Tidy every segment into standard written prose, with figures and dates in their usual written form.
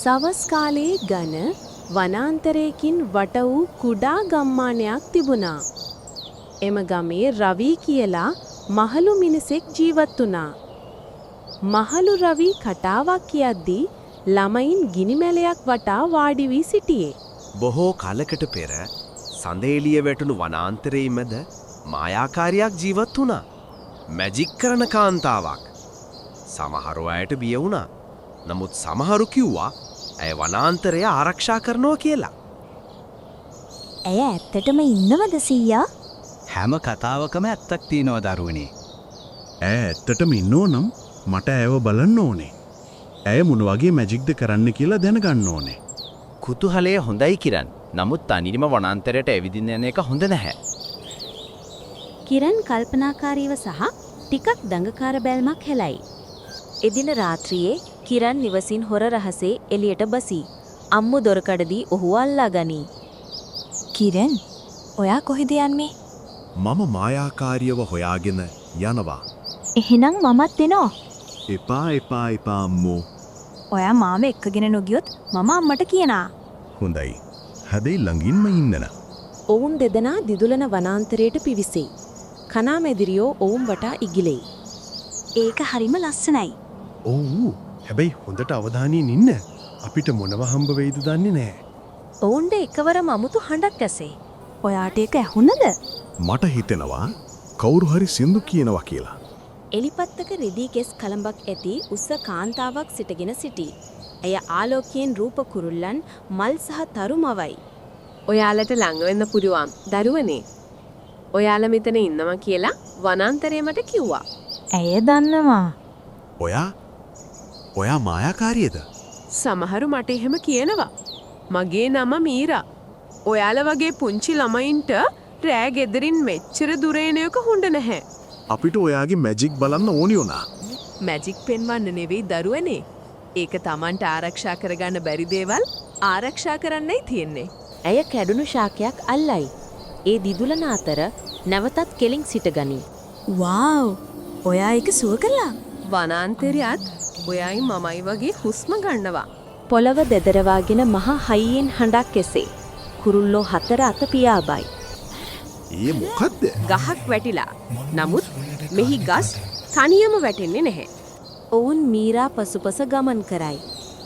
සවස් කාලයේ ඝන වනාන්තරයකින් වට වූ කුඩා ගම්මානයක් තිබුණා. එම ගමේ රවි කියලා මහලු මිනිසෙක් ජීවත් වුණා. මහලු රවි කතාවක් කියද්දී ළමයින් ගිනිමැලයක් වටා වාඩි වී සිටියේ. බොහෝ කලකට පෙර සඳේලිය වැටුණු වනාන්තරයේ මැද මායාකාරියක් ජීවත් වුණා. මැජික් කරන කාන්තාවක්. සමහර අයට බිය වුණා. නමුත් සමහරු කිව්වා ඇය වනාන්තරය ආරක්ෂා කරනවා කියලා. ඇය ඇත්තටම ඉන්නවද සීයා? හැම කතාවකම ඇත්තක් තියෙනවා දරුවනේ. ඇය ඇත්තටම ඉන්නෝ නම් මට ඇයව බලන්න ඕනේ. ඇය මොන වගේ මැජික්ද කරන්න කියලා දැනගන්න ඕනේ. කුතුහලය හොඳයි කිරන්. නමුත් තනියම වනාන්තරයට ඇවිදින්න යන එක හොඳ නැහැ. කිරන් කල්පනාකාරීව සහ ටිකක් දඟකාර බැල්මක් හෙලයි. එදින රාත්‍රියේ කිරන් නිවසින් හොර රහසේ එළියට බසී. අම්මු දොරකඩදී ඔහු අල්ලා ගනී. කිරන්, ඔයා කොහෙද යන්නේ? මම මායාකාරියව හොයාගෙන යනවා. එහෙනම් මමත් එනවා. එපා අම්මෝ. ඔයා මාව එක්කගෙන නොගියොත් මම අම්මට කියනවා. හොඳයි. හැබැයි ළඟින්ම ඉන්නන. ඔවුන් දෙදෙනා දිදුලන වනාන්තරයට පිවිසෙයි. කනා මැදිරියෝ ඔවුන් වටා ඉගිලෙයි. ඒක හරිම ලස්සනයි. ඔව්. හැබැයි හොඳට අවධානයෙන් ඉන්න. අපිට මොනව හම්බ වෙයිද දන්නේ නැහැ. ඔවුන්ට එකවරම අමුතු හඬක් ඇසේ. ඔයාට ඒක ඇහුණද? මට හිතෙනවා කවුරු හරි සින්දු කියනවා කියලා. එලිපත්තක රිදී කෙස් කලඹක් ඇති උස කාන්තාවක් සිටගෙන සිටී. ඇය ආලෝකයෙන් රූප කුරුල්ලන් මල් සහ තරු මවයි. ඔයාලට ළඟ වෙන්න පුළුවන් දරුවනේ. ඔයාලා මෙතන ඉන්නවා කියලා වනාන්තරයේ මට කිව්වා. ඇය දන්නවා. ඔයා මායාකාරියද? සමහරු මට එහෙම කියනවා. මගේ නම මීරා. ඔයාලා වගේ පුංචි ළමයින්ට රෑ ගෙදරින් මෙච්චර දුර එන එක හොඳ නැහැ. අපිට ඔයාගේ මැජික් බලන්න ඕනි වුණා. මැජික් පෙන්වන්න නෙවෙයි දරුවනේ. ඒක Tamanට ආරක්ෂා කරගන්න බැරි දේවල් ආරක්ෂා කරන්නයි තියෙන්නේ. ඇය කැඩුණු ශාකයක් අල්ලයි. ඒ දිදුලන අතර නැවතත් කෙලින් සිටගනී. වාව්! ඔයා ඒක සුව කළා. වනාන්තරයත් ඔයයි මමයි වගේ හුස්ම ගන්නවා. පොළව දෙදරවාගෙන මහා හයියෙන් හඬක් එසේ. කුරුල්ලෝ හතර අත පියාබයි. ඒ මොකද්ද? ගහක් වැටිලා. නමුත් මෙහි ගස් තනියම වැටෙන්නේ නැහැ. ඔවුන් මීරා පසුපස ගමන් කරයි.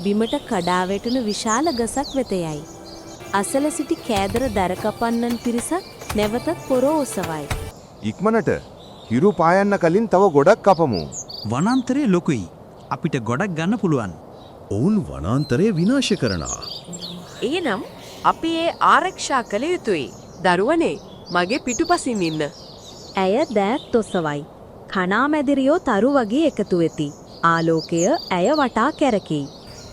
බිමට කඩා වැටුණු විශාල ගසක් වෙත යයි. අසල සිටි කෑදර දරකපන්නන් පිරිසක් නැවතත් පොරෝ ඔසවයි. ඉක්මනට හිරු පායන්න කලින් තව ගොඩක් කපමු. වනාන්තරය ලොකුයි. අපිට ගොඩක් ගන්න පුළුවන්. ඔවුන් වනාන්තරය විනාශ කරනවා. එහෙනම් අපි ඒ ආරක්ෂා කළ යුතුයි. දරුවනේ මගේ පිටුපසින් ඉන්න. ඇය දෑත් ඔසවයි. කනා මැදිරියෝ තරු වගේ එකතු වෙති. ආලෝකය ඇය වටා කැරකෙයි.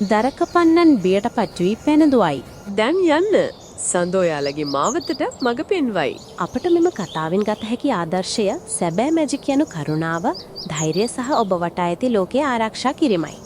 දරකපන්නන් බියට පත්වී පැනදුවයි. දැන් යන්න. සඳෝයාලගේ මාවතට මඟ පෙන්වයි. අපට මෙම කතාවෙන් ගත හැකි ආදර්ශය සැබෑ මැජික් යනු කරුණාව, ධෛර්යය සහ ඔබ වටා ඇති ලෝකය ආරක්ෂා කිරීමයි.